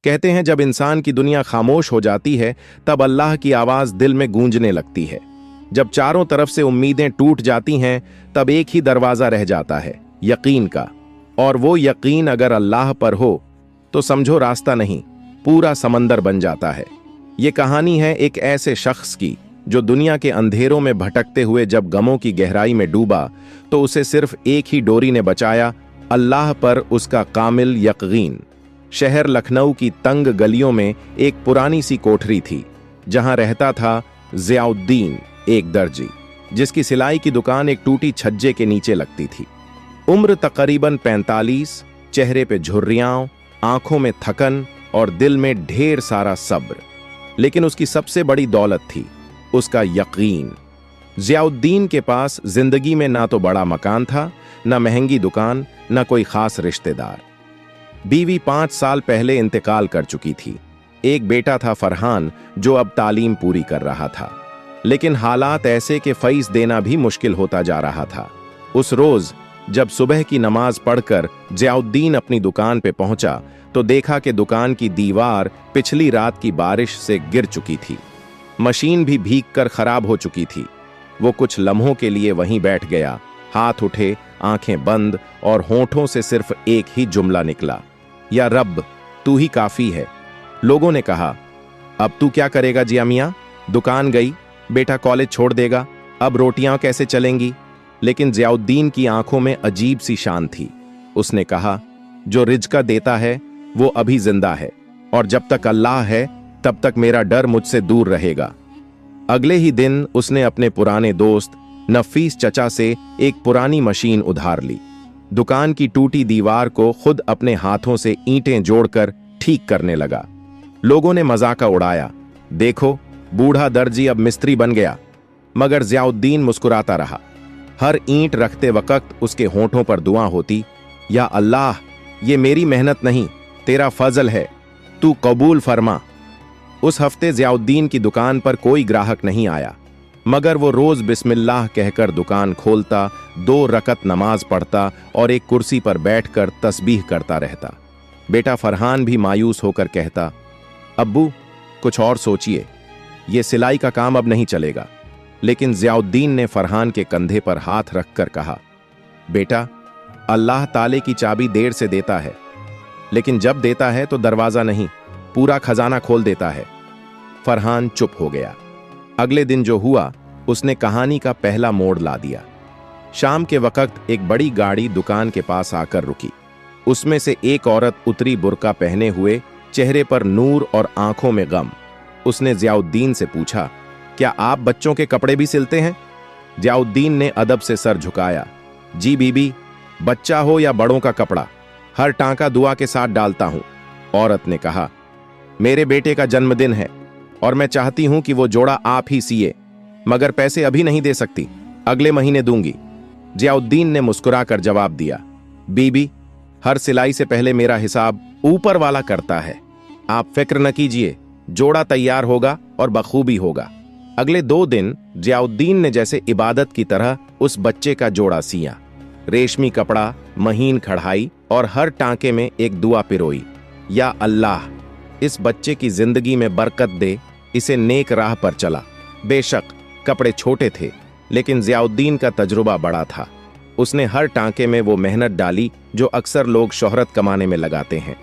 कहते हैं जब इंसान की दुनिया खामोश हो जाती है तब अल्लाह की आवाज दिल में गूंजने लगती है। जब चारों तरफ से उम्मीदें टूट जाती हैं तब एक ही दरवाजा रह जाता है, यकीन का। और वो यकीन अगर अल्लाह पर हो तो समझो रास्ता नहीं, पूरा समंदर बन जाता है। ये कहानी है एक ऐसे शख्स की जो दुनिया के अंधेरों में भटकते हुए जब गमों की गहराई में डूबा तो उसे सिर्फ एक ही डोरी ने बचाया, अल्लाह पर उसका कामिल यकीन। शहर लखनऊ की तंग गलियों में एक पुरानी सी कोठरी थी जहां रहता था ज़ियाउद्दीन, एक दर्जी जिसकी सिलाई की दुकान एक टूटी छज्जे के नीचे लगती थी। उम्र तकरीबन 45, चेहरे पे झुर्रियां, आंखों में थकन और दिल में ढेर सारा सब्र। लेकिन उसकी सबसे बड़ी दौलत थी उसका यकीन। ज़ियाउद्दीन के पास जिंदगी में ना तो बड़ा मकान था, ना महंगी दुकान, ना कोई खास रिश्तेदार। बीवी 5 साल पहले इंतकाल कर चुकी थी। एक बेटा था फरहान जो अब तालीम पूरी कर रहा था, लेकिन हालात ऐसे कि फीस देना भी मुश्किल होता जा रहा था। उस रोज जब सुबह की नमाज पढ़कर ज़ियाउद्दीन अपनी दुकान पे पहुंचा तो देखा कि दुकान की दीवार पिछली रात की बारिश से गिर चुकी थी। मशीन भी भीग कर खराब हो चुकी थी। वो कुछ लम्हों के लिए वहीं बैठ गया, हाथ उठे, आंखें बंद और होंठों से सिर्फ एक ही जुमला निकला, या रब तू ही काफी है। लोगों ने कहा, अब तू क्या करेगा जिया मियां? दुकान गई, बेटा कॉलेज छोड़ देगा, अब रोटियां कैसे चलेंगी? लेकिन ज़ियाउद्दीन की आंखों में अजीब सी शान थी। उसने कहा, जो रिज़्क़ देता है वो अभी जिंदा है और जब तक अल्लाह है तब तक मेरा डर मुझसे दूर रहेगा। अगले ही दिन उसने अपने पुराने दोस्त नफीस चचा से एक पुरानी मशीन उधार ली। दुकान की टूटी दीवार को खुद अपने हाथों से ईंटें जोड़कर ठीक करने लगा। लोगों ने मजाक उड़ाया, देखो बूढ़ा दर्जी अब मिस्त्री बन गया। मगर ज़ियाउद्दीन मुस्कुराता रहा। हर ईंट रखते वक्त उसके होंठों पर दुआ होती, या अल्लाह ये मेरी मेहनत नहीं, तेरा फजल है, तू कबूल फरमा। उस हफ्ते ज़ियाउद्दीन की दुकान पर कोई ग्राहक नहीं आया, मगर वो रोज बिस्मिल्लाह कहकर दुकान खोलता, 2 रकत नमाज पढ़ता और एक कुर्सी पर बैठकर तस्बीह करता रहता। बेटा फरहान भी मायूस होकर कहता, अब्बू कुछ और सोचिए, ये सिलाई का काम अब नहीं चलेगा। लेकिन ज़ियाउद्दीन ने फरहान के कंधे पर हाथ रखकर कहा, बेटा अल्लाह ताले की चाबी देर से देता है, लेकिन जब देता है तो दरवाजा नहीं, पूरा खजाना खोल देता है। फरहान चुप हो गया। अगले दिन जो हुआ उसने कहानी का पहला मोड़ ला दिया। शाम के वक्त एक बड़ी गाड़ी दुकान के पास आकर रुकी। उसमें से एक औरत उतरी, बुर्का पहने हुए, चेहरे पर नूर और आंखों में गम। उसने ज़ियाउद्दीन से पूछा, क्या आप बच्चों के कपड़े भी सिलते हैं? ज़ियाउद्दीन ने अदब से सर झुकाया, जी बीबी, बच्चा हो या बड़ों का कपड़ा, हर टांका दुआ के साथ डालता हूं। औरत ने कहा, मेरे बेटे का जन्मदिन है और मैं चाहती हूं कि वो जोड़ा आप ही सिए, मगर पैसे अभी नहीं दे सकती, अगले महीने दूंगी। ज़ियाउद्दीन ने मुस्कुराकर जवाब दिया, बीबी हर सिलाई से पहले मेरा हिसाब ऊपर वाला करता है, आप फिक्र न कीजिए, जोड़ा तैयार होगा और बखूबी होगा। अगले 2 दिन ज़ियाउद्दीन ने जैसे इबादत की तरह उस बच्चे का जोड़ा सिया। रेशमी कपड़ा, महीन कढ़ाई और हर टांके में एक दुआ पिरोई, या अल्लाह इस बच्चे की जिंदगी में बरकत दे, इसे नेक राह पर चला। बेशक कपड़े छोटे थे, लेकिन ज़ियाउद्दीन का तजुर्बा बड़ा था। उसने हर टांके में वो मेहनत डाली जो अक्सर लोग शोहरत कमाने में लगाते हैं।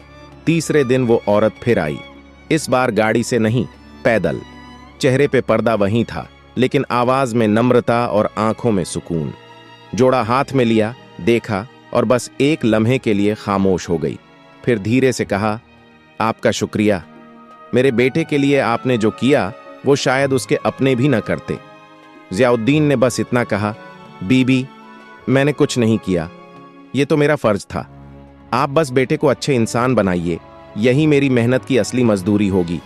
तीसरे दिन वो औरत फिर आई, इस बार गाड़ी से नहीं, पैदल। चेहरे पे पर्दा वहीं था, लेकिन आवाज में नम्रता और आंखों में सुकून। जोड़ा हाथ में लिया, देखा और बस एक लम्हे के लिए खामोश हो गई। फिर धीरे से कहा, आपका शुक्रिया, मेरे बेटे के लिए आपने जो किया वो शायद उसके अपने भी न करते। ज़ियाउद्दीन ने बस इतना कहा, बीबी मैंने कुछ नहीं किया, ये तो मेरा फर्ज था, आप बस बेटे को अच्छे इंसान बनाइए, यही मेरी मेहनत की असली मजदूरी होगी।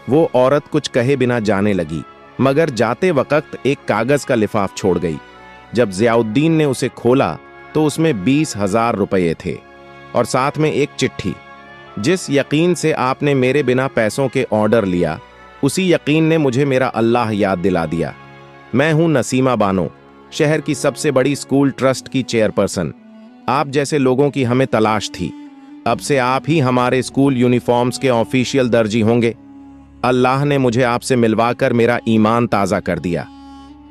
वो औरत कुछ कहे बिना जाने लगी, मगर जाते वक्त एक कागज का लिफाफ छोड़ गई। जब ज़ियाउद्दीन ने उसे खोला तो उसमें 20,000 रुपये थे और साथ में एक चिट्ठी। जिस यकीन से आपने मेरे बिना पैसों के ऑर्डर लिया, उसी यकीन ने मुझे मेरा अल्लाह याद दिला दिया। मैं हूं नसीमा बानो, शहर की सबसे बड़ी स्कूल ट्रस्ट की चेयरपर्सन। आप जैसे लोगों की हमें तलाश थी। अब से आप ही हमारे स्कूल यूनिफॉर्म्स के ऑफिशियल दर्जी होंगे। अल्लाह ने मुझे आपसे मिलवाकर मेरा ईमान ताज़ा कर दिया।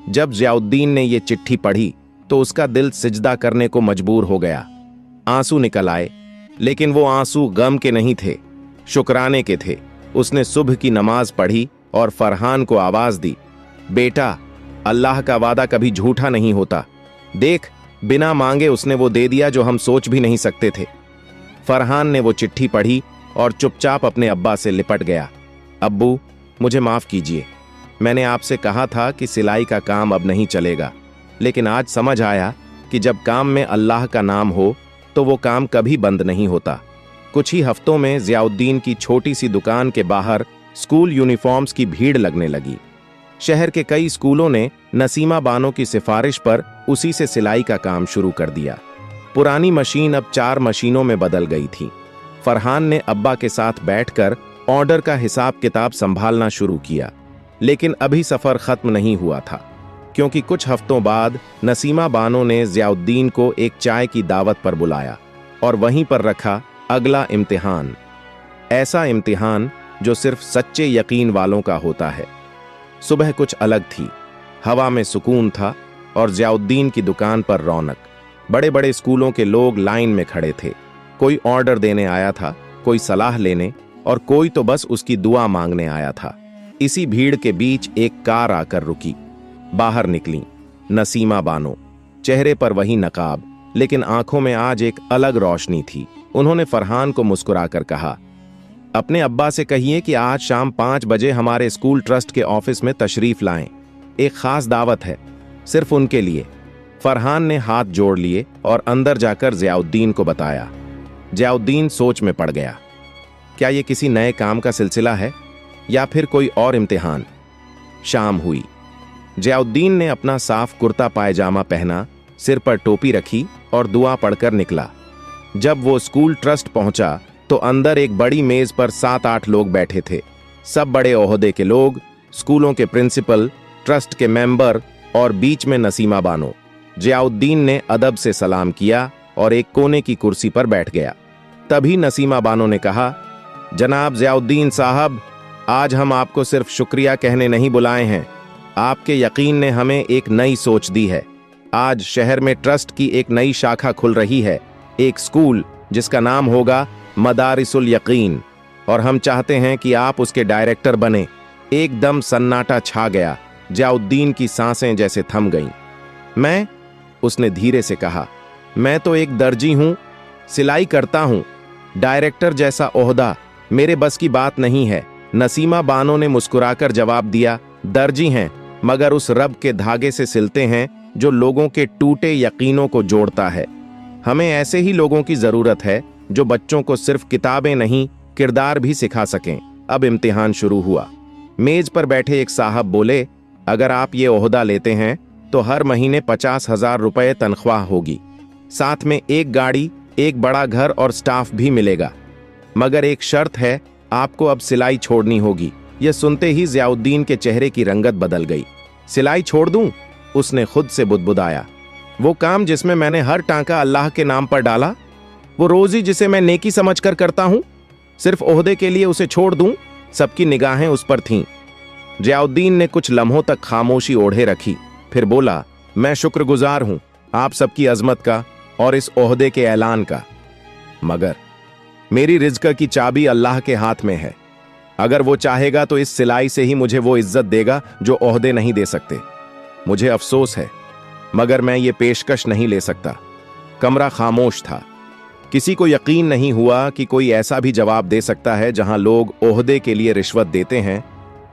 जब ज़ियाउद्दीन ने ये चिट्ठी पढ़ी तो उसका दिल सिजदा करने को मजबूर हो गया। आंसू निकल आए, लेकिन वो आंसू गम के नहीं थे, शुक्राने के थे। उसने सुबह की नमाज पढ़ी और फरहान को आवाज दी, बेटा, अल्लाह का वादा कभी झूठा नहीं होता। देख, बिना मांगे उसने वो दे दिया जो हम सोच भी नहीं सकते थे। फरहान ने वो चिट्ठी पढ़ी और चुपचाप अपने अब्बा से लिपट गया। अब्बू, मुझे माफ कीजिए। मैंने आपसे कहा था कि सिलाई का काम अब नहीं चलेगा, लेकिन आज समझ आया कि जब काम में अल्लाह का नाम हो तो वो काम कभी बंद नहीं होता। कुछ ही हफ्तों में ज़ियाउद्दीन की छोटी सी दुकान के बाहर स्कूल यूनिफॉर्म्स की भीड़ लगने लगी। शहर के कई स्कूलों ने नसीमा बानो की सिफारिश पर उसी से सिलाई का काम शुरू कर दिया। पुरानी मशीन अब 4 मशीनों में बदल गई थी। फरहान ने अब्बा के साथ बैठकर ऑर्डर का हिसाब किताब संभालना शुरू किया, लेकिन अभी सफर खत्म नहीं हुआ था, क्योंकि कुछ हफ्तों बाद नसीमा बानो ने ज़ियाउद्दीन को एक चाय की दावत पर बुलाया और वहीं पर रखा अगला इम्तिहान। ऐसा इम्तिहान जो सिर्फ सच्चे यकीन वालों का होता है। सुबह कुछ अलग थी, हवा में सुकून था और ज़ियाउद्दीन की दुकान पर रौनक। बड़े बड़े स्कूलों के लोग लाइन में खड़े थे। कोई ऑर्डर देने आया था, कोई सलाह लेने और कोई तो बस उसकी दुआ मांगने आया था। इसी भीड़ के बीच एक कार आकर रुकी। बाहर निकली नसीमा बानो, चेहरे पर वही नकाब, लेकिन आंखों में आज एक अलग रोशनी थी। उन्होंने फरहान को मुस्कुराकर कहा, अपने अब्बा से कहिए कि आज शाम 5 बजे हमारे स्कूल ट्रस्ट के ऑफिस में तशरीफ लाएं। एक खास दावत है, सिर्फ उनके लिए। फरहान ने हाथ जोड़ लिए और अंदर जाकर ज़ियाउद्दीन को बताया। ज़ियाउद्दीन सोच में पड़ गया। क्या ये किसी नए काम का सिलसिला है या फिर कोई और इम्तिहान? शाम हुई। ज़ियाउद्दीन ने अपना साफ कुर्ता पायजामा पहना, सिर पर टोपी रखी और दुआ पढ़कर निकला। जब वो स्कूल ट्रस्ट पहुंचा तो अंदर एक बड़ी मेज पर 7-8 लोग बैठे थे। सब बड़े ओहदे के लोग, स्कूलों के प्रिंसिपल, ट्रस्ट के मेंबर और बीच में नसीमा बानो। ज़ियाउद्दीन ने अदब से सलाम किया और एक कोने की कुर्सी पर बैठ गया। तभी नसीमा बानो ने कहा, जनाब ज़ियाउद्दीन साहब, आज हम आपको सिर्फ शुक्रिया कहने नहीं बुलाए हैं। आपके यकीन ने हमें एक नई सोच दी है। आज शहर में ट्रस्ट की एक नई शाखा खुल रही है, एक स्कूल जिसका नाम होगा मदारिसुल यकीन, और हम चाहते हैं कि आप उसके डायरेक्टर बने। एकदम सन्नाटा छा गया। ज़ियाउद्दीन की सांसें जैसे थम गईं। मैं, उसने धीरे से कहा, मैं तो एक दर्जी हूं, सिलाई करता हूं। डायरेक्टर जैसा ओहदा मेरे बस की बात नहीं है। नसीमा बानो ने मुस्कुराकर जवाब दिया, दर्जी हैं, मगर उस रब के धागे से सिलते हैं जो लोगों के टूटे यकीनों को जोड़ता है। हमें ऐसे ही लोगों की जरूरत है जो बच्चों को सिर्फ किताबें नहीं, किरदार भी सिखा सकें। अब इम्तिहान शुरू हुआ। मेज पर बैठे एक साहब बोले, अगर आप ये ओहदा लेते हैं तो हर महीने 50,000 रुपए तनख्वाह होगी, साथ में एक गाड़ी, एक बड़ा घर और स्टाफ भी मिलेगा। मगर एक शर्त है, आपको अब सिलाई छोड़नी होगी। यह सुनते ही ज़ियाउद्दीन के चेहरे की रंगत बदल गई। सिलाई छोड़ दूं? उसने खुद से बुदबुदाया। वो काम जिसमें मैंने हर टांका अल्लाह के नाम पर डाला, वो रोजी जिसे मैं नेकी समझकर करता हूं, सिर्फ ओहदे के लिए उसे छोड़ दूं? सबकी निगाहें उस पर थीं। ज़ियाउद्दीन ने कुछ लम्हों तक खामोशी ओढ़े रखी, फिर बोला, मैं शुक्रगुजार हूं आप सबकी अजमत का और इस ओहदे के ऐलान का, मगर मेरी रिज़्क की चाबी अल्लाह के हाथ में है। अगर वो चाहेगा तो इस सिलाई से ही मुझे वो इज्जत देगा जो ओहदे नहीं दे सकते। मुझे अफसोस है, मगर मैं ये पेशकश नहीं ले सकता। कमरा खामोश था। किसी को यकीन नहीं हुआ कि कोई ऐसा भी जवाब दे सकता है जहां लोग ओहदे के लिए रिश्वत देते हैं,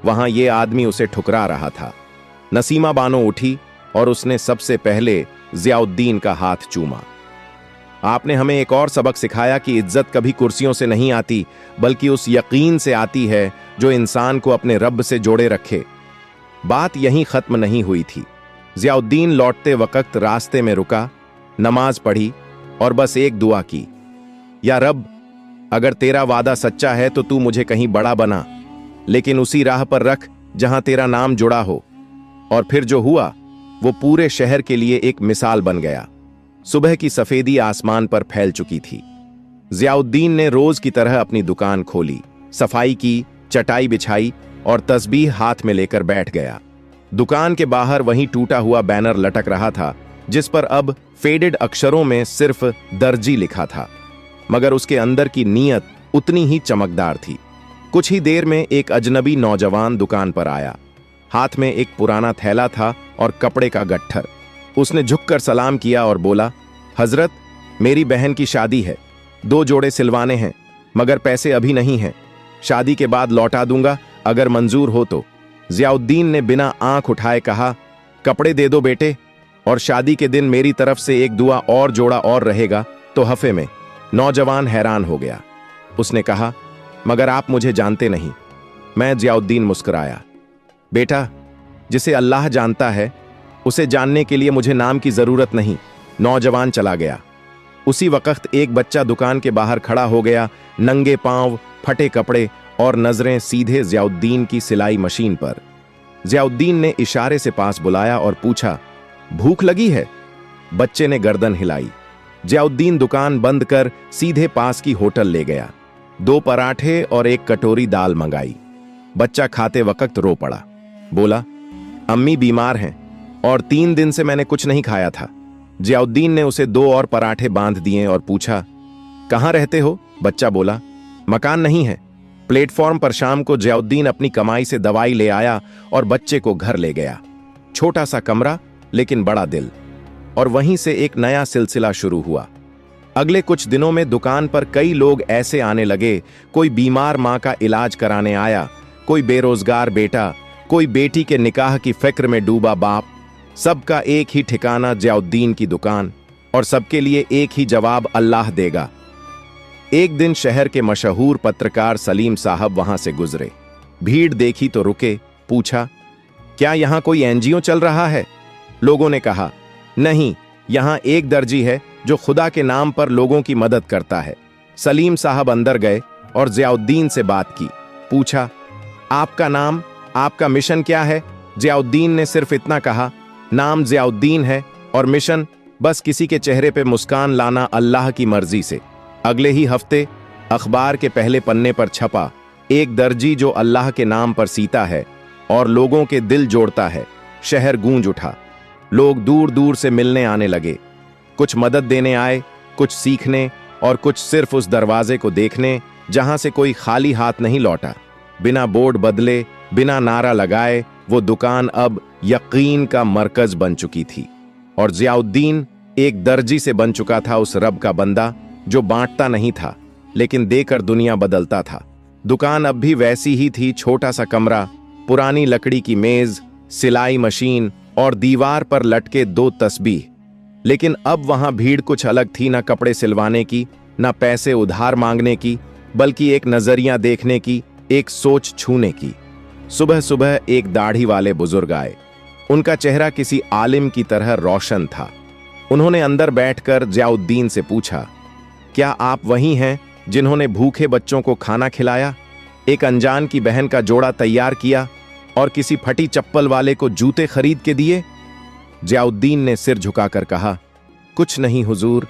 वहां ये आदमी उसे ठुकरा रहा था। नसीमा बानो उठी और उसने सबसे पहले ज़ियाउद्दीन का हाथ चूमा। आपने हमें एक और सबक सिखाया कि इज्जत कभी कुर्सियों से नहीं आती, बल्कि उस यकीन से आती है जो इंसान को अपने रब से जोड़े रखे। बात यहीं खत्म नहीं हुई थी। ज़ियाउद्दीन लौटते वक्त रास्ते में रुका, नमाज पढ़ी और बस एक दुआ की, या रब, अगर तेरा वादा सच्चा है तो तू मुझे कहीं बड़ा बना, लेकिन उसी राह पर रख जहां तेरा नाम जुड़ा हो। और फिर जो हुआ वो पूरे शहर के लिए एक मिसाल बन गया। सुबह की सफेदी आसमान पर फैल चुकी थी। जियाउद्दीन ने रोज की तरह अपनी दुकान खोली, सफाई की, चटाई बिछाई और तस्बीह हाथ में लेकर बैठ गया। दुकान के बाहर वहीं टूटा हुआ बैनर लटक रहा था जिस पर अब फेडेड अक्षरों में सिर्फ दर्जी लिखा था, मगर उसके अंदर की नीयत उतनी ही चमकदार थी। कुछ ही देर में एक अजनबी नौजवान दुकान पर आया। हाथ में एक पुराना थैला था और कपड़े का गट्ठर। उसने झुककर सलाम किया और बोला, हजरत, मेरी बहन की शादी है, 2 जोड़े सिलवाने हैं, मगर पैसे अभी नहीं हैं। शादी के बाद लौटा दूंगा अगर मंजूर हो तो। जियाउद्दीन ने बिना आंख उठाए कहा, कपड़े दे दो बेटे, और शादी के दिन मेरी तरफ से एक दुआ और जोड़ा और रहेगा तो हफे में। नौजवान हैरान हो गया। उसने कहा, मगर आप मुझे जानते नहीं। मैं जियाउद्दीन मुस्कुराया। बेटा, जिसे अल्लाह जानता है उसे जानने के लिए मुझे नाम की जरूरत नहीं। नौजवान चला गया। उसी वक्त एक बच्चा दुकान के बाहर खड़ा हो गया, नंगे पांव, फटे कपड़े और नजरें सीधे जियाउद्दीन की सिलाई मशीन पर। जियाउद्दीन ने इशारे से पास बुलाया और पूछा, भूख लगी है? बच्चे ने गर्दन हिलाई। जियाउद्दीन दुकान बंद कर सीधे पास की होटल ले गया। 2 पराठे और 1 कटोरी दाल मंगाई। बच्चा खाते वक्त रो पड़ा। बोला, अम्मी बीमार हैं और 3 दिन से मैंने कुछ नहीं खाया था। जियाउद्दीन ने उसे 2 और पराठे बांध दिए और पूछा, कहाँ रहते हो? बच्चा बोला, मकान नहीं है। प्लेटफॉर्म पर शाम को जियाउद्दीन अपनी कमाई से दवाई ले आया और बच्चे को घर ले गया। छोटा सा कमरा लेकिन बड़ा दिल। और वहीं से एक नया सिलसिला शुरू हुआ। अगले कुछ दिनों में दुकान पर कई लोग ऐसे आने लगे। कोई बीमार मां का इलाज कराने आया, कोई बेरोजगार बेटा, कोई बेटी के निकाह की फिक्र में डूबा बाप। सबका एक ही ठिकाना जियाउद्दीन की दुकान, और सबके लिए एक ही जवाब, अल्लाह देगा। एक दिन शहर के मशहूर पत्रकार सलीम साहब वहां से गुजरे। भीड़ देखी तो रुके, पूछा, क्या यहां कोई एनजीओ चल रहा है? लोगों ने कहा, नहीं, यहां एक दर्जी है जो खुदा के नाम पर लोगों की मदद करता है। सलीम साहब अंदर गए और जियाउद्दीन से बात की। पूछा, आपका नाम, आपका मिशन क्या है? जियाउद्दीन ने सिर्फ इतना कहा, नाम जियाउद्दीन है और मिशन बस किसी के चेहरे पे मुस्कान लाना अल्लाह की मर्जी से। अगले ही हफ्ते अखबार के पहले पन्ने पर छपा, एक दर्जी जो अल्लाह के नाम पर सीता है और लोगों के दिल जोड़ता है। शहर गूंज उठा। लोग दूर दूर से मिलने आने लगे। कुछ मदद देने आए, कुछ सीखने और कुछ सिर्फ उस दरवाजे को देखने जहां से कोई खाली हाथ नहीं लौटा। बिना बोर्ड बदले, बिना नारा लगाए, वो दुकान अब यकीन का मरकज बन चुकी थी। और जियाउद्दीन एक दर्जी से बन चुका था उस रब का बंदा जो बांटता नहीं था लेकिन देकर दुनिया बदलता था। दुकान अब भी वैसी ही थी, छोटा सा कमरा, पुरानी लकड़ी की मेज, सिलाई मशीन और दीवार पर लटके 2 तस्बीह। लेकिन अब वहां भीड़ कुछ अलग थी, ना कपड़े सिलवाने की, ना पैसे उधार मांगने की, बल्कि एक नजरिया देखने की, एक सोच छूने की। सुबह सुबह एक दाढ़ी वाले बुजुर्ग आए। उनका चेहरा किसी आलिम की तरह रोशन था। उन्होंने अंदर बैठकर जियाउद्दीन से पूछा, क्या आप वही हैं जिन्होंने भूखे बच्चों को खाना खिलाया, एक अनजान की बहन का जोड़ा तैयार किया और किसी फटी चप्पल वाले को जूते खरीद के दिए? जियाउद्दीन ने सिर झुकाकर कहा, कुछ नहीं हुजूर,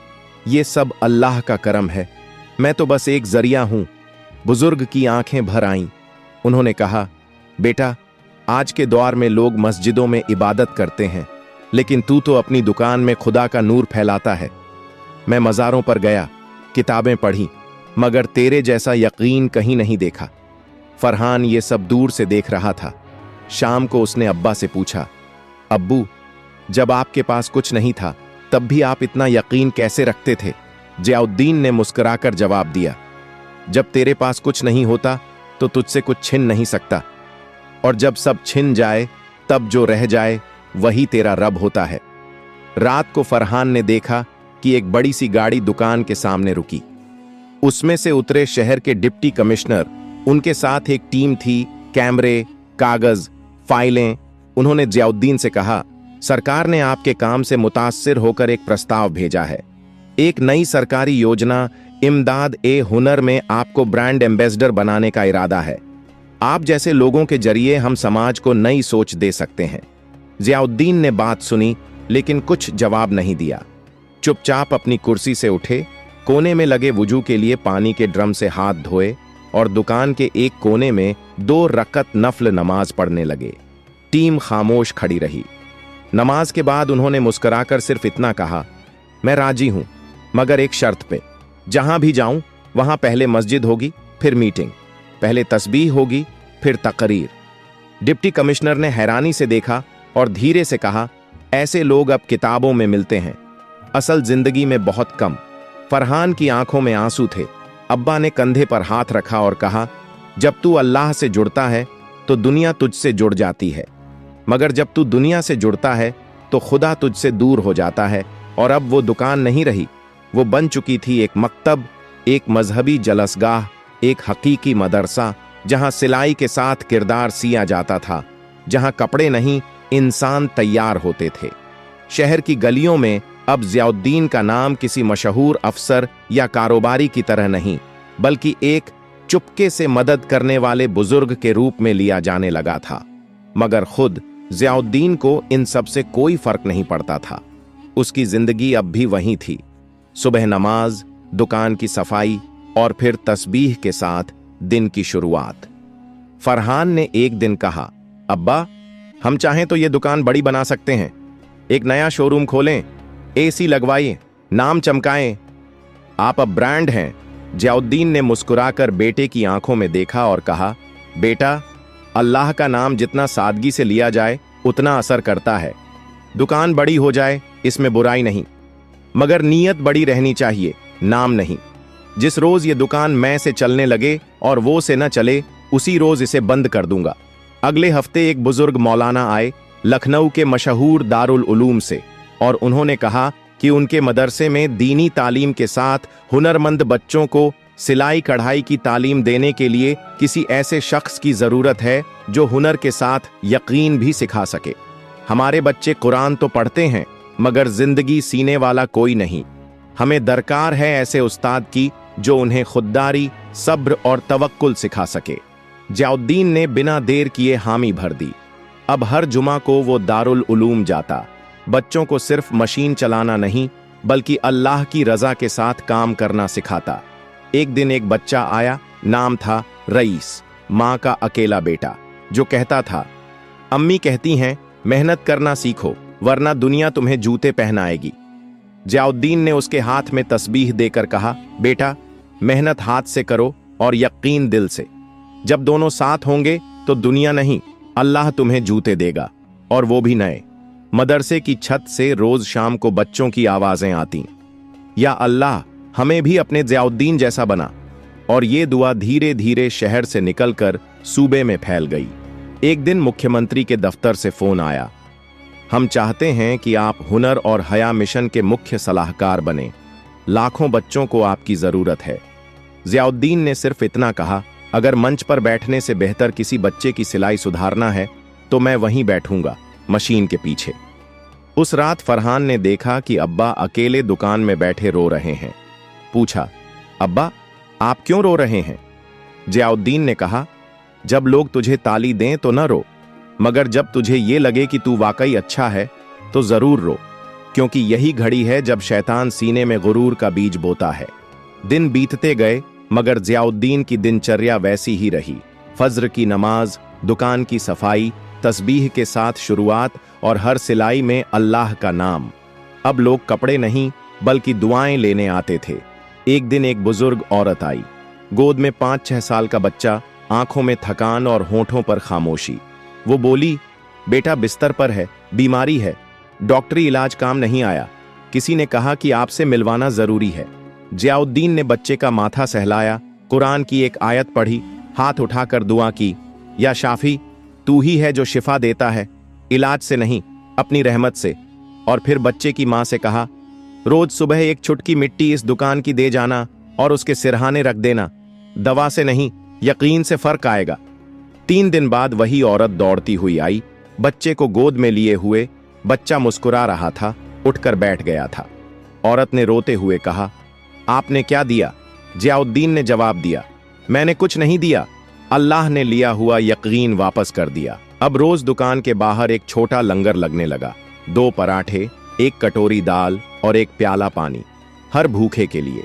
ये सब अल्लाह का करम है, मैं तो बस एक जरिया हूं। बुजुर्ग की आंखें भर आईं। उन्होंने कहा, बेटा, आज के दौर में लोग मस्जिदों में इबादत करते हैं, लेकिन तू तो अपनी दुकान में खुदा का नूर फैलाता है। मैं मज़ारों पर गया, किताबें पढ़ी, मगर तेरे जैसा यकीन कहीं नहीं देखा। फरहान ये सब दूर से देख रहा था। शाम को उसने अब्बा से पूछा, अब्बू, जब आपके पास कुछ नहीं था तब भी आप इतना यकीन कैसे रखते थे? जियाउद्दीन ने मुस्कुराकर जवाब दिया, जब तेरे पास कुछ नहीं होता तो तुझसे कुछ छिन नहीं सकता, और जब सब छिन जाए तब जो रह जाए वही तेरा रब होता है। रात को फरहान ने देखा कि एक बड़ी सी गाड़ी दुकान के सामने रुकी। उसमें से उतरे शहर के डिप्टी कमिश्नर, उनके साथ एक टीम थी, कैमरे, कागज, फाइलें। उन्होंने जियाउद्दीन से कहा, सरकार ने आपके काम से मुतासिर होकर एक प्रस्ताव भेजा है। एक नई सरकारी योजना इमदाद ए हुनर में आपको ब्रांड एम्बेसडर बनाने का इरादा है। आप जैसे लोगों के जरिए हम समाज को नई सोच दे सकते हैं। जियाउद्दीन ने बात सुनी लेकिन कुछ जवाब नहीं दिया। चुपचाप अपनी कुर्सी से उठे, कोने में लगे वुजू के लिए पानी के ड्रम से हाथ धोए और दुकान के एक कोने में 2 रकअत नफल नमाज पढ़ने लगे। टीम खामोश खड़ी रही। नमाज के बाद उन्होंने मुस्कुराकर सिर्फ इतना कहा, मैं राजी हूं, मगर एक शर्त पे। जहां भी जाऊं वहां पहले मस्जिद होगी, फिर मीटिंग, पहले तस्बीह होगी, फिर तकरीर। डिप्टी कमिश्नर ने हैरानी से देखा और धीरे से कहा, ऐसे लोग अब किताबों में मिलते हैं, असल जिंदगी में बहुत कम। फरहान की आंखों में आंसू थे। अब्बा ने कंधे पर हाथ रखा और कहा, जब तू अल्लाह से जुड़ता है तो दुनिया तुझसे जुड़ जाती है, मगर जब तू दुनिया से जुड़ता है तो खुदा तुझसे दूर हो जाता है। और अब वो दुकान नहीं रही, वो बन चुकी थी एक मकतब, एक मजहबी जलसगाह, एक हकीकी मदरसा, जहां सिलाई के साथ किरदार सिया जाता था, जहां कपड़े नहीं इंसान तैयार होते थे। शहर की गलियों में अब ज़ियाउद्दीन का नाम किसी मशहूर अफसर या कारोबारी की तरह नहीं, बल्कि एक चुपके से मदद करने वाले बुजुर्ग के रूप में लिया जाने लगा था। मगर खुद ज़ियाउद्दीन को इन सब से कोई फर्क नहीं पड़ता था। उसकी जिंदगी अब भी वही थी, सुबह नमाज, दुकान की सफाई और फिर तस्बीह के साथ दिन की शुरुआत। फरहान ने एक दिन कहा, अब्बा, हम चाहें तो ये दुकान बड़ी बना सकते हैं, एक नया शोरूम खोलें, एसी लगवाइए, नाम चमकाएं, आप अब ब्रांड हैं। ज़ियाउद्दीन ने मुस्कुराकर बेटे की आंखों में देखा और कहा, बेटा, अल्लाह का नाम जितना सादगी से लिया जाए उतना असर करता है। दुकान बड़ी हो जाए, इसमें बुराई नहीं, मगर नीयत बड़ी रहनी चाहिए, नाम नहीं। जिस रोज ये दुकान मैं से चलने लगे और वो से न चले, उसी रोज इसे बंद कर दूंगा। अगले हफ्ते एक बुजुर्ग मौलाना आए लखनऊ के मशहूर दारुल उलूम से, और उन्होंने कहा कि उनके मदरसे में दीनी तालीम के साथ हुनरमंद बच्चों को सिलाई कढ़ाई की तालीम देने के लिए किसी ऐसे शख्स की जरूरत है जो हुनर के साथ यकीन भी सिखा सके। हमारे बच्चे कुरान तो पढ़ते हैं, मगर जिंदगी सीने वाला कोई नहीं। हमें दरकार है ऐसे उस्ताद की जो उन्हें खुददारी, सब्र और तवक्कुल सिखा सके। ज़ियाउद्दीन ने बिना देर किए हामी भर दी। अब हर जुमा को वो दारुल उलूम जाता, बच्चों को सिर्फ मशीन चलाना नहीं बल्कि अल्लाह की रजा के साथ काम करना सिखाता। एक दिन एक बच्चा आया, नाम था रईस, माँ का अकेला बेटा, जो कहता था, अम्मी कहती हैं मेहनत करना सीखो वरना दुनिया तुम्हें जूते पहनाएगी। ज़ियाउद्दीन ने उसके हाथ में तस्बीह देकर कहा, बेटा, मेहनत हाथ से करो और यकीन दिल से। जब दोनों साथ होंगे तो दुनिया नहीं, अल्लाह तुम्हें जूते देगा, और वो भी नए। मदरसे की छत से रोज शाम को बच्चों की आवाजें आती, या अल्लाह हमें भी अपने ज़ियाउद्दीन जैसा बना। और ये दुआ धीरे धीरे शहर से निकलकर सूबे में फैल गई। एक दिन मुख्यमंत्री के दफ्तर से फोन आया, हम चाहते हैं कि आप हुनर और हया मिशन के मुख्य सलाहकार बने, लाखों बच्चों को आपकी जरूरत है। ज़ियाउद्दीन ने सिर्फ इतना कहा, अगर मंच पर बैठने से बेहतर किसी बच्चे की सिलाई सुधारना है तो मैं वहीं बैठूंगा, मशीन के पीछे। उस रात फरहान ने देखा कि अब्बा अकेले दुकान में बैठे रो रहे हैं। पूछा, अब्बा, आप क्यों रो रहे हैं? ज़ियाउद्दीन ने कहा, जब लोग तुझे ताली दें तो न रो, मगर जब तुझे ये लगे कि तू वाकई अच्छा है तो जरूर रो, क्योंकि यही घड़ी है जब शैतान सीने में गुरूर का बीज बोता है। दिन बीतते गए, मगर ज़ियाउद्दीन की दिनचर्या वैसी ही रही। फज्र की नमाज, दुकान की सफाई, तस्बीह के साथ शुरुआत और हर सिलाई में अल्लाह का नाम। अब लोग कपड़े नहीं बल्कि दुआएं लेने आते थे। एक दिन एक बुजुर्ग औरत आई, गोद में 5-6 साल का बच्चा, आंखों में थकान और होठों पर खामोशी। वो बोली, बेटा बिस्तर पर है, बीमारी है, डॉक्टरी इलाज काम नहीं आया, किसी ने कहा कि आपसे मिलवाना जरूरी है। ज़ियाउद्दीन ने बच्चे का माथा सहलाया, कुरान की एक आयत पढ़ी, हाथ उठाकर दुआ की, या शाफी, तू ही है जो शिफा देता है, इलाज से नहीं अपनी रहमत से। और फिर बच्चे की मां से कहा, रोज सुबह एक चुटकी मिट्टी इस दुकान की दे जाना और उसके सिरहाने रख देना, दवा से नहीं यकीन से फर्क आएगा। 3 दिन बाद वही औरत दौड़ती हुई आई, बच्चे को गोद में लिए हुए। बच्चा मुस्कुरा रहा था, उठकर बैठ गया था। औरत ने रोते हुए कहा, आपने क्या दिया? ज़ियाउद्दीन ने जवाब दिया, मैंने कुछ नहीं दिया, अल्लाह ने लिया हुआ यकीन वापस कर दिया। अब रोज दुकान के बाहर एक छोटा लंगर लगने लगा, 2 पराठे, 1 कटोरी दाल और 1 प्याला पानी, हर भूखे के लिए।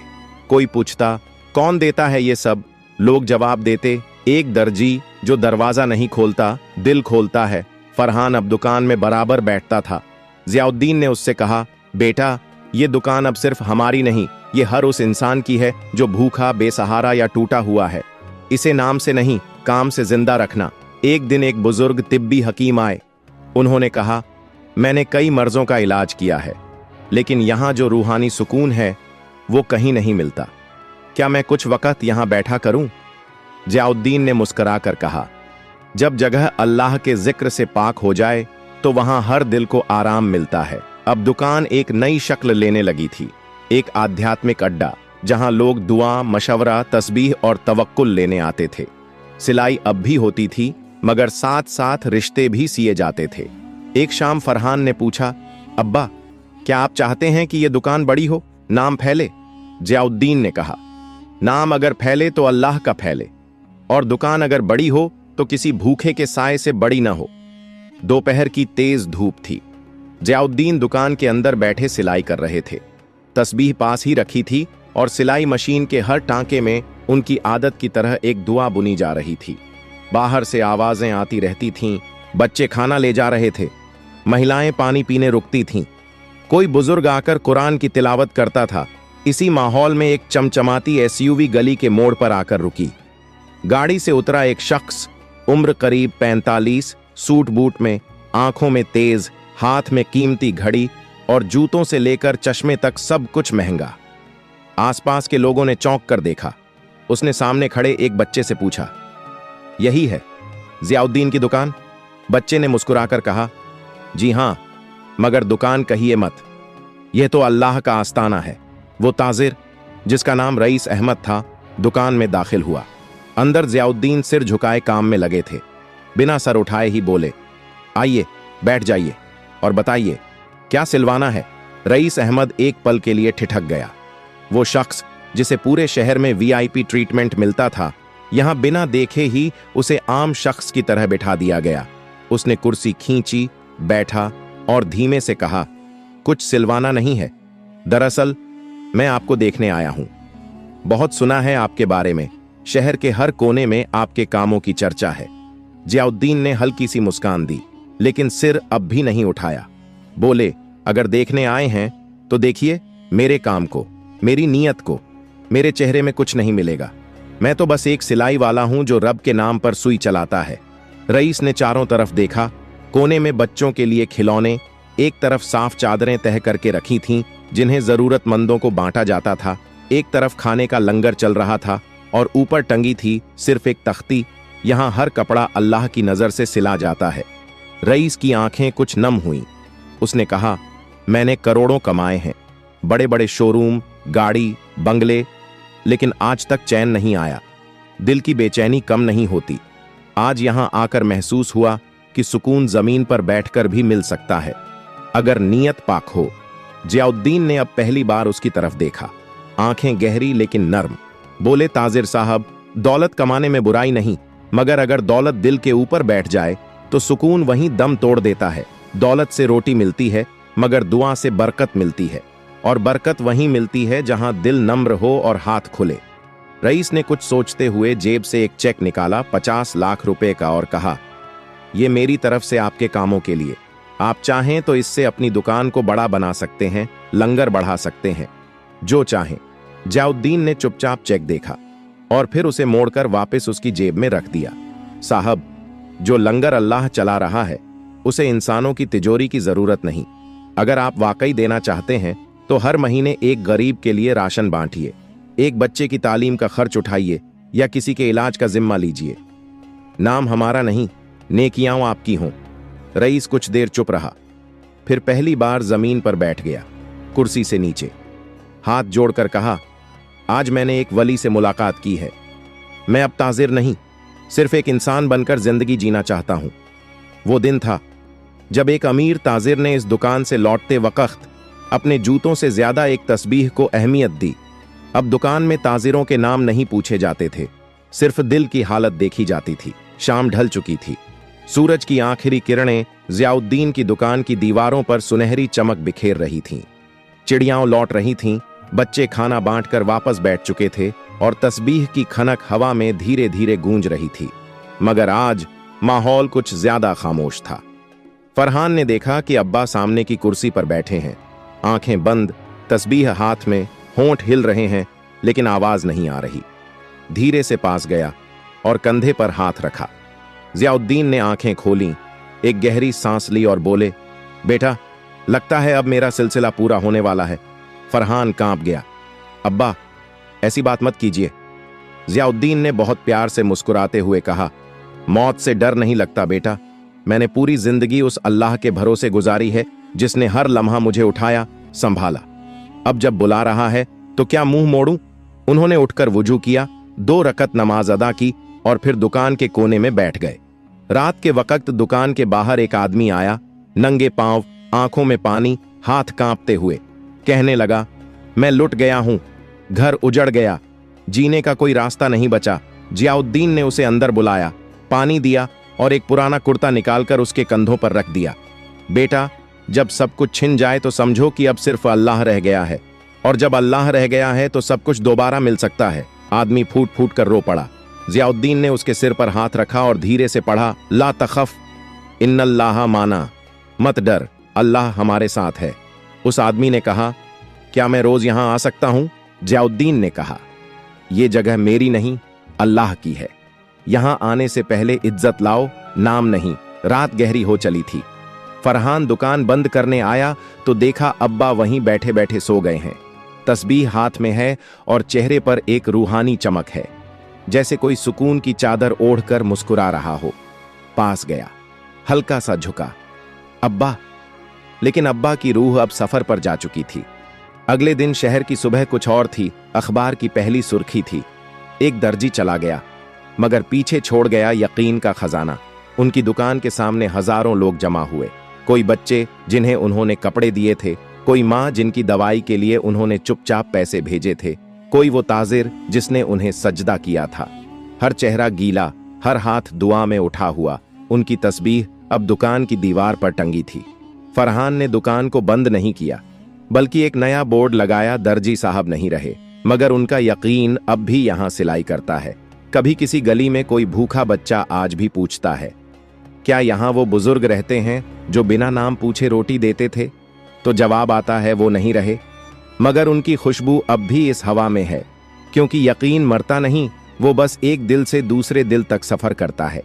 कोई पूछता, कौन देता है ये सब? लोग जवाब देते, एक दर्जी जो दरवाजा नहीं खोलता, दिल खोलता है। फरहान अब दुकान में बराबर बैठता था। जियाउद्दीन ने उससे कहा, बेटा, ये दुकान अब सिर्फ हमारी नहीं, ये हर उस इंसान की है जो भूखा, बेसहारा या टूटा हुआ है। इसे नाम से नहीं, काम से जिंदा रखना। एक दिन एक बुजुर्ग तिब्बी हकीम आए। उन्होंने कहा, मैंने कई मर्जों का इलाज किया है, लेकिन यहां जो रूहानी सुकून है वो कहीं नहीं मिलता। क्या मैं कुछ वक्त यहां बैठा करूं? जियाउद्दीन ने मुस्कुराकर कहा, जब जगह अल्लाह के जिक्र से पाक हो जाए तो वहां हर दिल को आराम मिलता है। अब दुकान एक नई शक्ल लेने लगी थी, एक आध्यात्मिक अड्डा जहां लोग दुआ, मशवरा, तस्बीह और तवक्कुल लेने आते थे। सिलाई अब भी होती थी, मगर साथ साथ रिश्ते भी सिए जाते थे। एक शाम फरहान ने पूछा, अब्बा, क्या आप चाहते हैं कि यह दुकान बड़ी हो, नाम फैले? जियाउद्दीन ने कहा, नाम अगर फैले तो अल्लाह का फैले, और दुकान अगर बड़ी हो तो किसी भूखे के साए से बड़ी ना हो। दोपहर की तेज धूप थी। जियाउद्दीन दुकान के अंदर बैठे सिलाई कर रहे थे। तस्बीह पास ही रखी थी और सिलाई मशीन के हर टांके में उनकी आदत की तरह एक दुआ बुनी जा रही थी। बाहर से आवाजें आती रहती थीं, बच्चे खाना ले जा रहे थे, महिलाएं पानी पीने रुकती थीं, कोई बुजुर्ग आकर कुरान की तिलावत करता था। इसी माहौल में एक चमचमाती एसयूवी गली के मोड़ पर आकर रुकी। गाड़ी से उतरा एक शख्स, उम्र करीब 45, सूट बूट में, आंखों में तेज, हाथ में कीमती घड़ी और जूतों से लेकर चश्मे तक सब कुछ महंगा। आसपास के लोगों ने चौंक कर देखा। उसने सामने खड़े एक बच्चे से पूछा, यही है जियाउद्दीन की दुकान? बच्चे ने मुस्कुराकर कहा, जी हां, मगर दुकान कहिए मत, यह तो अल्लाह का आस्ताना है। वो ताजिर, जिसका नाम रईस अहमद था, दुकान में दाखिल हुआ। अंदर जियाउद्दीन सिर झुकाए काम में लगे थे। बिना सर उठाए ही बोले, आइए बैठ जाइए और बताइए क्या सिलवाना है? रईस अहमद एक पल के लिए ठिठक गया। वो शख्स जिसे पूरे शहर में वीआईपी ट्रीटमेंट मिलता था, यहां बिना देखे ही उसे आम शख्स की तरह बिठा दिया गया। उसने कुर्सी खींची, बैठा और धीमे से कहा, कुछ सिलवाना नहीं है, दरअसल मैं आपको देखने आया हूं। बहुत सुना है आपके बारे में, शहर के हर कोने में आपके कामों की चर्चा है। जियाउद्दीन ने हल्की सी मुस्कान दी, लेकिन सिर अब भी नहीं उठाया। बोले, अगर देखने आए हैं तो देखिए मेरे काम को, मेरी नीयत को। मेरे चेहरे में कुछ नहीं मिलेगा, मैं तो बस एक सिलाई वाला हूं जो रब के नाम पर सुई चलाता है। रईस ने चारों तरफ देखा। कोने में बच्चों के लिए खिलौने, एक तरफ साफ चादरें तह करके रखी थीं जिन्हें जरूरतमंदों को बांटा जाता था, एक तरफ खाने का लंगर चल रहा था और ऊपर टंगी थी सिर्फ एक तख्ती, यहां हर कपड़ा अल्लाह की नजर से सिला जाता है। रईस की आंखें कुछ नम हुईं। उसने कहा, मैंने करोड़ों कमाए हैं, बड़े बड़े शोरूम, गाड़ी, बंगले, लेकिन आज तक चैन नहीं आया। दिल की बेचैनी कम नहीं होती। आज यहां आकर महसूस हुआ कि सुकून जमीन पर बैठकर भी मिल सकता है, अगर नीयत पाक हो। जियाउद्दीन ने अब पहली बार उसकी तरफ देखा, आंखें गहरी लेकिन नर्म। बोले, ताजिर साहब, दौलत कमाने में बुराई नहीं, मगर अगर दौलत दिल के ऊपर बैठ जाए तो सुकून वहीं दम तोड़ देता है। दौलत से रोटी मिलती है, मगर दुआ से बरकत मिलती है, और बरकत वहीं मिलती है जहां दिल नम्र हो और हाथ खुले। रईस ने कुछ सोचते हुए जेब से एक चेक निकाला, 50 लाख रुपए का, और कहा, यह मेरी तरफ से आपके कामों के लिए। आप चाहें तो इससे अपनी दुकान को बड़ा बना सकते हैं, लंगर बढ़ा सकते हैं, जो चाहें। जियाउद्दीन ने चुपचाप चेक देखा और फिर उसे मोड़कर वापस उसकी जेब में रख दिया। साहब, जो लंगर अल्लाह चला रहा है उसे इंसानों की तिजोरी की जरूरत नहीं। अगर आप वाकई देना चाहते हैं तो हर महीने एक गरीब के लिए राशन बांटिए, एक बच्चे की तालीम का खर्च उठाइए या किसी के इलाज का जिम्मा लीजिए। नाम हमारा नहीं, नेकियां आपकी हों। रईस कुछ देर चुप रहा, फिर पहली बार जमीन पर बैठ गया, कुर्सी से नीचे। हाथ जोड़कर कहा, आज मैंने एक वली से मुलाकात की है। मैं अब ताजिर नहीं, सिर्फ एक इंसान बनकर जिंदगी जीना चाहता हूं। वो दिन था जब एक अमीर ताजिर ने इस दुकान से लौटते वक्त अपने जूतों से ज्यादा एक तस्बीह को अहमियत दी। अब दुकान में ताजिरों के नाम नहीं पूछे जाते थे, सिर्फ दिल की हालत देखी जाती थी। शाम ढल चुकी थी। सूरज की आखिरी किरणें जियाउद्दीन की दुकान की दीवारों पर सुनहरी चमक बिखेर रही थीं। चिड़ियाओं लौट रही थीं, बच्चे खाना बांटकर वापस बैठ चुके थे और तस्बीह की खनक हवा में धीरे धीरे गूंज रही थी। मगर आज माहौल कुछ ज्यादा खामोश था। फरहान ने देखा कि अब्बा सामने की कुर्सी पर बैठे हैं, आंखें बंद, तस्बीह हाथ में, होंठ हिल रहे हैं लेकिन आवाज नहीं आ रही। धीरे से पास गया और कंधे पर हाथ रखा। जियाउद्दीन ने आंखें खोलीं, एक गहरी सांस ली और बोले, बेटा, लगता है अब मेरा सिलसिला पूरा होने वाला है। फरहान कांप गया। अब्बा, ऐसी बात मत कीजिए। जियाउद्दीन ने बहुत प्यार से मुस्कुराते हुए कहा, मौत से डर नहीं लगता बेटा। मैंने पूरी जिंदगी उस अल्लाह के भरोसे गुजारी है जिसने हर लम्हा मुझे उठाया, संभाला। अब जब बुला रहा है तो क्या मुंह मोड़ूं? उन्होंने उठकर वुजू किया, 2 रकत नमाज अदा की और फिर दुकान के कोने में बैठ गए। रात के वक्त दुकान के बाहर एक आदमी आया, नंगे पांव, आंखों में पानी, हाथ कांपते हुए। कहने लगा, मैं लुट गया हूं, घर उजड़ गया, जीने का कोई रास्ता नहीं बचा। जियाउद्दीन ने उसे अंदर बुलाया, पानी दिया और एक पुराना कुर्ता निकालकर उसके कंधों पर रख दिया। बेटा, जब सब कुछ छिन जाए तो समझो कि अब सिर्फ अल्लाह रह गया है, और जब अल्लाह रह गया है तो सब कुछ दोबारा मिल सकता है। आदमी फूट फूट कर रो पड़ा। जियाउद्दीन ने उसके सिर पर हाथ रखा और धीरे से पढ़ा, ला तखफ इन्नल्लाह माना, मत डर, अल्लाह हमारे साथ है। उस आदमी ने कहा, क्या मैं रोज यहां आ सकता हूं? जियाउद्दीन ने कहा, यह जगह मेरी नहीं, अल्लाह की है। यहां आने से पहले इज्जत लाओ, नाम नहीं। रात गहरी हो चली थी। फरहान दुकान बंद करने आया तो देखा अब्बा वहीं बैठे बैठे सो गए हैं। तस्बीह हाथ में है और चेहरे पर एक रूहानी चमक है, जैसे कोई सुकून की चादर ओढ़कर मुस्कुरा रहा हो। पास गया, हल्का सा झुका, अब्बा। लेकिन अब्बा की रूह अब सफर पर जा चुकी थी। अगले दिन शहर की सुबह कुछ और थी। अखबार की पहली सुर्खी थी, एक दर्जी चला गया मगर पीछे छोड़ गया यकीन का खजाना। उनकी दुकान के सामने हजारों लोग जमा हुए। कोई बच्चे जिन्हें उन्होंने कपड़े दिए थे, कोई माँ जिनकी दवाई के लिए उन्होंने चुपचाप पैसे भेजे थे, कोई वो ताजिर जिसने उन्हें सजदा किया था। हर चेहरा गीला, हर हाथ दुआ में उठा हुआ। उनकी तस्बीह अब दुकान की दीवार पर टंगी थी। फरहान ने दुकान को बंद नहीं किया, बल्कि एक नया बोर्ड लगाया, दर्जी साहब नहीं रहे, मगर उनका यकीन अब भी यहां सिलाई करता है। कभी किसी गली में कोई भूखा बच्चा आज भी पूछता है, क्या यहां वो बुजुर्ग रहते हैं जो बिना नाम पूछे रोटी देते थे? तो जवाब आता है, वो नहीं रहे, मगर उनकी खुशबू अब भी इस हवा में है, क्योंकि यकीन मरता नहीं, वो बस एक दिल से दूसरे दिल तक सफर करता है।